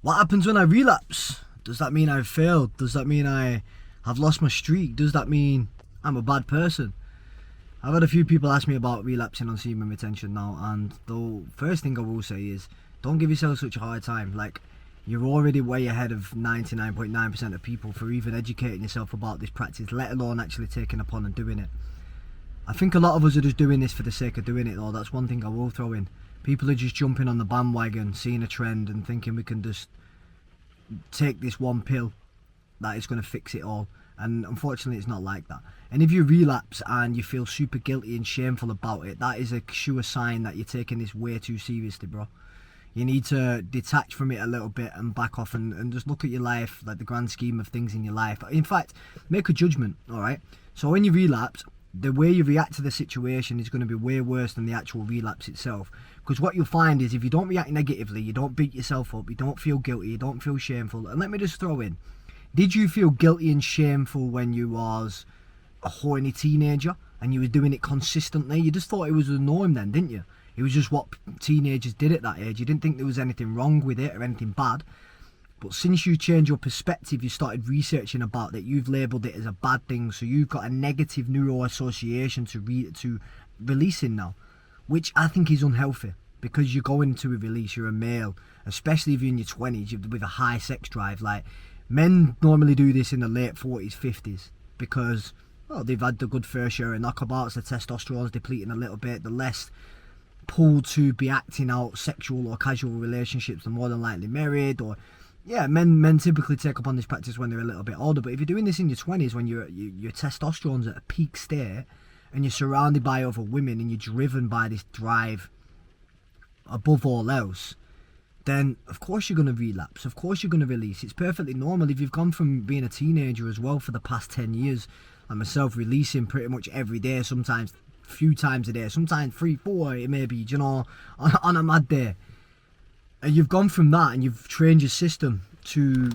What happens when I relapse? Does that mean I've failed? Does that mean I have lost my streak? Does that mean I'm a bad person? I've had a few people ask me about relapsing on semen retention now, and the first thing I will say is don't give yourself such a hard time. Like, you're already way ahead of 99.9% of people for even educating yourself about this practice, let alone actually taking upon and doing it. I think a lot of us are just doing this for the sake of doing it, though. That's one thing I will throw in. People are just jumping on the bandwagon, seeing a trend and thinking we can just take this one pill that is going to fix it all. And unfortunately it's not like that. And if you relapse and you feel super guilty and shameful about it, that is a sure sign that you're taking this way too seriously, bro. You need to detach from it a little bit and back off and just look at your life, like the grand scheme of things in your life. In fact, make a judgment, alright? So when you relapse, the way you react to the situation is going to be way worse than the actual relapse itself. Because what you'll find is if you don't react negatively, you don't beat yourself up, you don't feel guilty, you don't feel shameful. And let me just throw in, did you feel guilty and shameful when you was a horny teenager and you were doing it consistently? You just thought it was the norm then, didn't you? It was just what teenagers did at that age. You didn't think there was anything wrong with it or anything bad. But since you changed your perspective, you started researching about it, you've labelled it as a bad thing, so you've got a negative neuro association to releasing now, which I think is unhealthy, because you're going to a release, you're a male, especially if you're in your 20s, with a high sex drive. Like, men normally do this in the late 40s, 50s, because, well, they've had the good fair share of knockabouts, the testosterone's depleting a little bit, the less pull to be acting out sexual or casual relationships, they're more than likely married. Or yeah, men typically take up on this practice when they're a little bit older. But if you're doing this in your 20s, when your testosterone's at a peak state and you're surrounded by other women and you're driven by this drive above all else, then of course you're going to relapse, of course you're going to release. It's perfectly normal. If you've gone from being a teenager as well for the past 10 years, like myself, releasing pretty much every day, sometimes a few times a day, sometimes 3, 4, it may be, you know, on a mad day. And you've gone from that and you've trained your system to,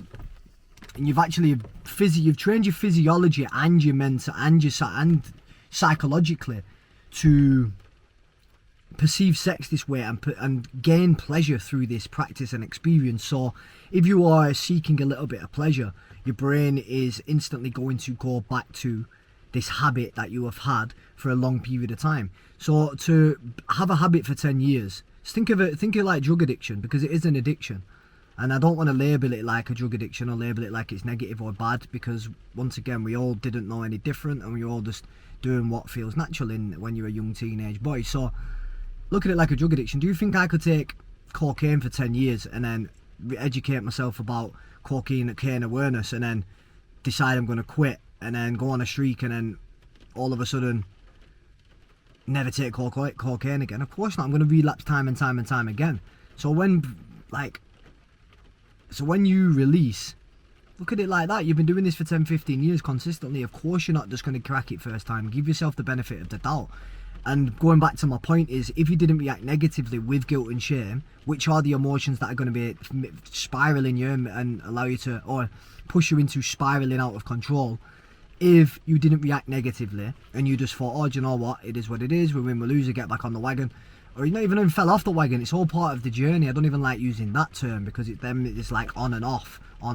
and you've actually you've trained your physiology and your mental and psychologically to perceive sex this way and gain pleasure through this practice and experience. So if you are seeking a little bit of pleasure, your brain is instantly going to go back to this habit that you have had for a long period of time. So to have a habit for 10 years, think of it like drug addiction, because it is an addiction. And I don't want to label it like a drug addiction or label it like it's negative or bad, because once again, we all didn't know any different and we're all just doing what feels natural when you're a young teenage boy. So look at it like a drug addiction. Do you think I could take cocaine for 10 years and then educate myself about cocaine awareness and then decide I'm going to quit and then go on a streak and then all of a sudden never take cocaine again? Of course not. I'm going to relapse time and time and time again. So when you release, look at it like that. You've been doing this for 10-15 years consistently. Of course you're not just going to crack it first time. Give yourself the benefit of the doubt. And going back to my point is, if you didn't react negatively with guilt and shame, which are the emotions that are going to be spiraling you and allow you to, or push you into spiraling out of control, if you didn't react negatively and you just thought, oh, do you know what, it is what it is, we win, we lose, we get back on the wagon, or you not even fell off the wagon, it's all part of the journey. I don't even like using that term, because it's like on and off. Well,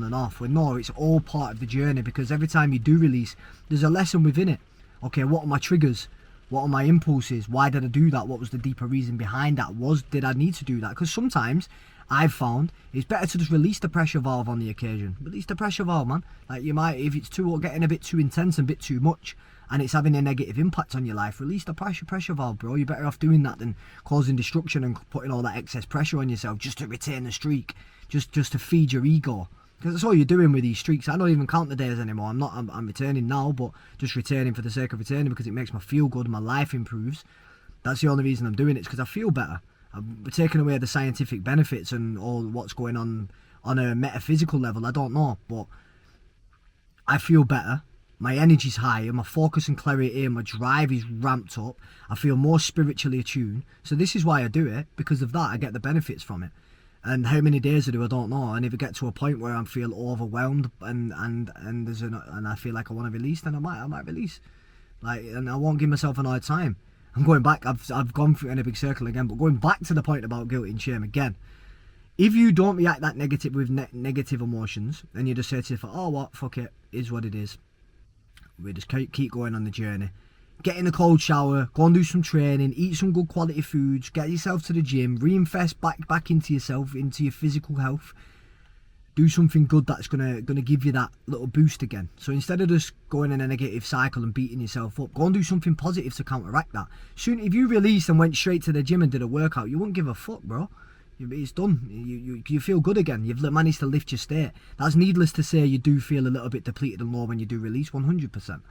no, it's all part of the journey, because every time you do release, there's a lesson within it. Okay, what are my triggers? What are my impulses? Why did I do that? What was the deeper reason behind that? Did I need to do that? Because sometimes I've found it's better to just release the pressure valve on the occasion. Release the pressure valve, man. Like, you might, if it's getting a bit too intense and a bit too much and it's having a negative impact on your life, release the pressure valve, bro. You're better off doing that than causing destruction and putting all that excess pressure on yourself just to retain the streak, just to feed your ego. Because that's all you're doing with these streaks. I don't even count the days anymore. I'm returning now, but just returning for the sake of returning, because it makes me feel good, my life improves. That's the only reason I'm doing it, because I feel better. I'm taking away the scientific benefits and all what's going on a metaphysical level. I don't know, but I feel better. My energy's higher, my focus and clarity and my drive is ramped up. I feel more spiritually attuned. So this is why I do it. Because of that, I get the benefits from it. And how many days I do, I don't know. And if it gets to a point where I feel overwhelmed and I feel like I want to release, then I might release. And I won't give myself an hard time. I'm going back. I've gone through in a big circle again, but going back to the point about guilt and shame again. If you don't react that negative with negative emotions, and you just say to yourself, oh what, fuck it, is what it is. We just keep going on the journey. Get in a cold shower, go and do some training, eat some good quality foods, get yourself to the gym, reinvest back into yourself, into your physical health. Do something good that's gonna give you that little boost again. So instead of just going in a negative cycle and beating yourself up, go and do something positive to counteract that. Soon, if you released and went straight to the gym and did a workout, you wouldn't give a fuck, bro. It's done. You feel good again. You've managed to lift your state. That's needless to say. You do feel a little bit depleted and low when you do release, 100%.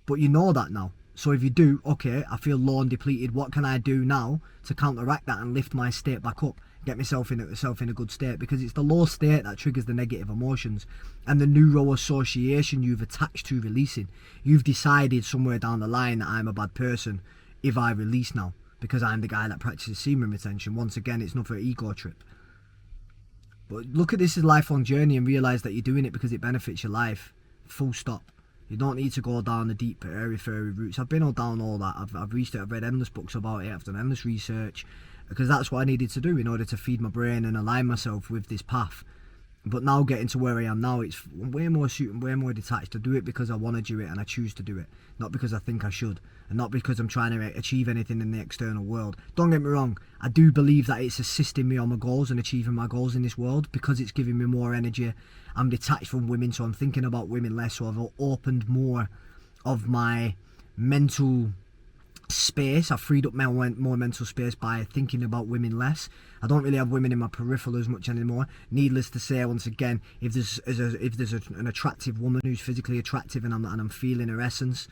But you know that now. So if you do, okay, I feel low and depleted. What can I do now to counteract that and lift my state back up? Get myself in a good state, because it's the low state that triggers the negative emotions and the neuro association you've attached to releasing. You've decided somewhere down the line that I'm a bad person if I release now, because I'm the guy that practices semen retention. Once again, it's not for an ego trip. But look at this as a lifelong journey and realise that you're doing it because it benefits your life. Full stop. You don't need to go down the deep, airy, fairy routes. I've been down all that. I've reached it. I've read endless books about it. I've done endless research, because that's what I needed to do in order to feed my brain and align myself with this path. But now getting to where I am now, it's way more suited and way more detached. I do it because I want to do it and I choose to do it, not because I think I should, and not because I'm trying to achieve anything in the external world. Don't get me wrong, I do believe that it's assisting me on my goals and achieving my goals in this world, because it's giving me more energy. I'm detached from women, so I'm thinking about women less, so I've opened more of my mental space. I've freed up more mental space by thinking about women less. I don't really have women in my peripheral as much anymore. Needless to say, once again, if there's an attractive woman who's physically attractive and I'm feeling her essence,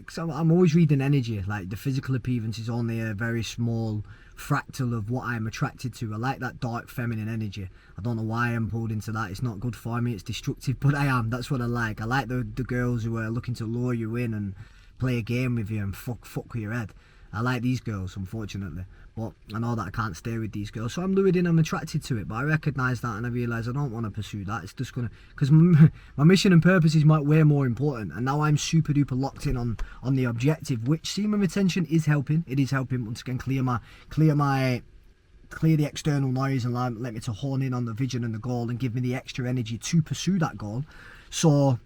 so I'm always reading energy. Like, the physical appearance is only a very small fractal of what I'm attracted to. I like that dark feminine energy. I don't know why I'm pulled into that. It's not good for me. It's destructive, but I am. That's what I like. I like the girls who are looking to lure you in and play a game with you and fuck with your head. I like these girls, unfortunately, but I know that I can't stay with these girls, so I'm lured in. I'm attracted to it, but I recognise that and I realise I don't want to pursue that. It's just gonna, because my mission and purpose is way more important, and now I'm super duper locked in on the objective, which semen retention is helping. It is helping once again clear the external noise and let me to hone in on the vision and the goal and give me the extra energy to pursue that goal. So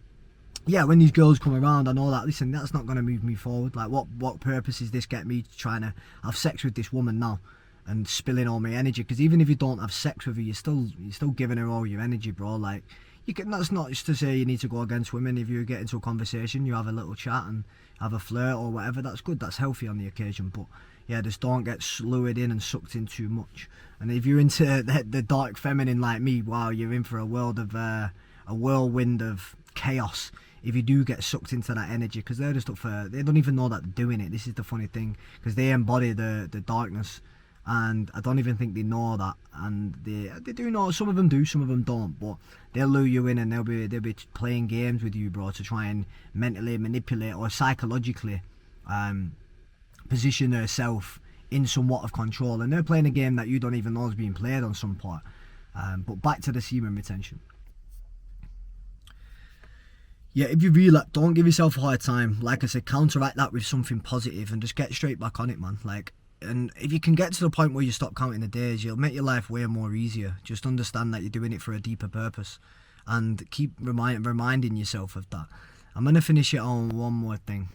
yeah, when these girls come around, I know that, listen, that's not going to move me forward. Like, what purpose is this get me trying to have sex with this woman now and spilling all my energy? Because even if you don't have sex with her, you're still giving her all your energy, bro. Like, that's not just to say you need to go against women. If you get into a conversation, you have a little chat and have a flirt or whatever, that's good, that's healthy on the occasion. But yeah, just don't get lured in and sucked in too much. And if you're into the dark feminine like me, wow, you're in for a whirlwind of chaos if you do get sucked into that energy, because they're just they don't even know that they're doing it. This is the funny thing, because they embody the darkness, and I don't even think they know that. And they do know. Some of them do, some of them don't, but they'll lure you in and they'll be playing games with you, bro, to try and mentally manipulate or psychologically position herself in somewhat of control, and they're playing a game that you don't even know is being played on some part. But back to the semen retention. Yeah, if you relapse, don't give yourself a hard time. Like I said, counteract that with something positive and just get straight back on it, man. Like, and if you can get to the point where you stop counting the days, you'll make your life way more easier. Just understand that you're doing it for a deeper purpose, and keep reminding yourself of that. I'm gonna finish it on one more thing.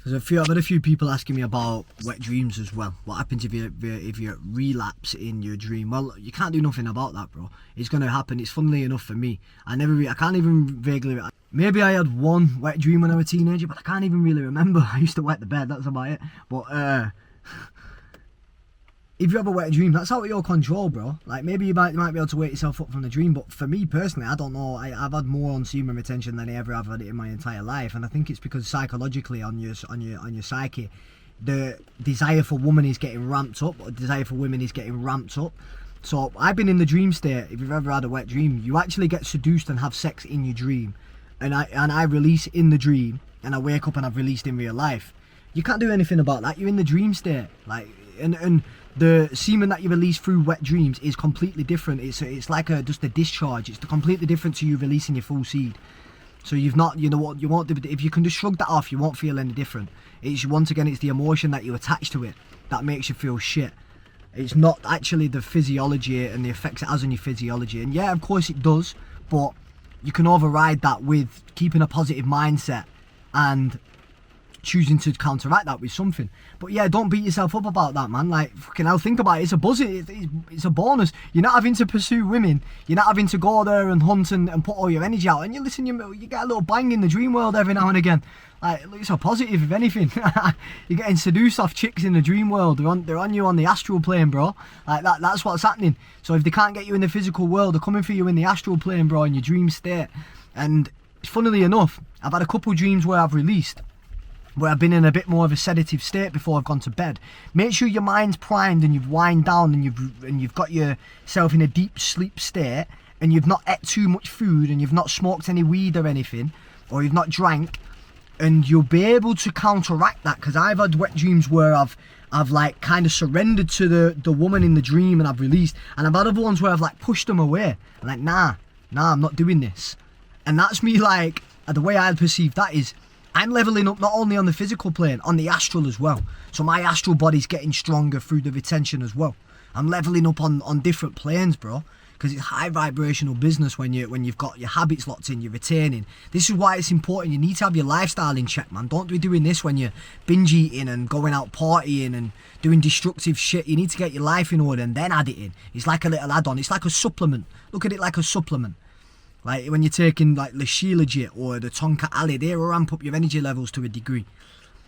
I've had a few people asking me about wet dreams as well. What happens if you relapse in your dream? Well, you can't do nothing about that, bro. It's gonna happen. It's funnily enough for me, I can't even vaguely. Maybe I had one wet dream when I was a teenager, but I can't even really remember. I used to wet the bed. That's about it. But if you have a wet dream, that's out of your control, bro. Like, maybe you might be able to wake yourself up from the dream, but for me personally, I don't know. I've had more on semen retention than I ever have had it in my entire life, and I think it's because psychologically on your psyche, the desire for woman is getting ramped up, or desire for women is getting ramped up. So I've been in the dream state. If you've ever had a wet dream, you actually get seduced and have sex in your dream, and I release in the dream, and I wake up and I've released in real life. You can't do anything about that. You're in the dream state, like, and the semen that you release through wet dreams is completely different. It's like just a discharge. It's completely different to you releasing your full seed. So you won't. If you can just shrug that off, you won't feel any different. It's once again, it's the emotion that you attach to it that makes you feel shit. It's not actually the physiology and the effects it has on your physiology. And yeah, of course it does, but you can override that with keeping a positive mindset and choosing to counteract that with something. But yeah, don't beat yourself up about that, man. Like, fucking hell, think about it. It's a buzz. It's a bonus. You're not having to pursue women. You're not having to go there and hunt and put all your energy out. And you listen, you get a little bang in the dream world every now and again. Like, it's a positive, if anything. You're getting seduced off chicks in the dream world. They're on you on the astral plane, bro. Like, that's what's happening. So if they can't get you in the physical world, they're coming for you in the astral plane, bro, in your dream state. And funnily enough, I've had a couple dreams where I've released, where I've been in a bit more of a sedative state before I've gone to bed. Make sure your mind's primed and you've wind down and you've got yourself in a deep sleep state, and you've not ate too much food, and you've not smoked any weed or anything, or you've not drank, and you'll be able to counteract that. Because I've had wet dreams where I've like kind of surrendered to the woman in the dream and I've released, and I've had other ones where I've like pushed them away. I'm like, nah, I'm not doing this. And that's me, like, the way I perceive that is, I'm leveling up not only on the physical plane, on the astral as well. So my astral body's getting stronger through the retention as well. I'm leveling up on different planes, bro. Because it's high vibrational business when you've got your habits locked in, you're retaining. This is why it's important. You need to have your lifestyle in check, man. Don't be doing this when you're binge eating and going out partying and doing destructive shit. You need to get your life in order and then add it in. It's like a little add-on. It's like a supplement. Look at it like a supplement. Like when you're taking like the Shilajit or the Tonka Ali, they ramp up your energy levels to a degree.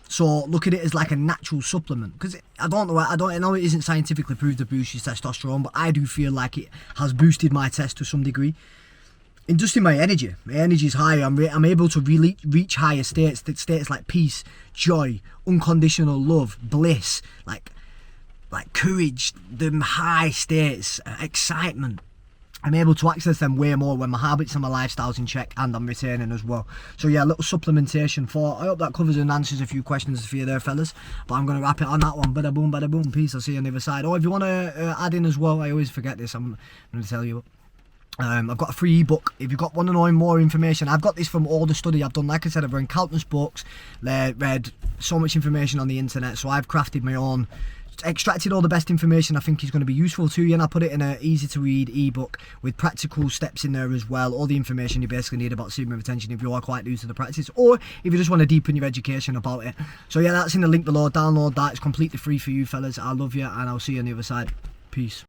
So look at it as like a natural supplement. Because I know it isn't scientifically proved to boost your testosterone, but I do feel like it has boosted my test to some degree. And just in my energy is higher. I'm able to really reach higher states like peace, joy, unconditional love, bliss, like courage, the high states, excitement. I'm able to access them way more when my habits and my lifestyle's in check, and I'm retaining as well. So yeah, a little supplementation I hope that covers and answers a few questions for you there, fellas. But I'm going to wrap it on that one. Bada boom, peace. I'll see you on the other side. Oh, if you want to add in as well, I always forget this, I'm going to tell you. I've got a free ebook. If you've got want to know more information, I've got this from all the study I've done. Like I said, I've read countless books, read so much information on the internet, so I've crafted my own, extracted all the best information I think is going to be useful to you, and I put it in an easy to read ebook with practical steps in there as well. All the information you basically need about semen retention if you are quite new to the practice, or if you just want to deepen your education about it. So yeah, that's in the link below. Download that. It's completely free for you, fellas. I love you, and I'll see you on the other side. Peace.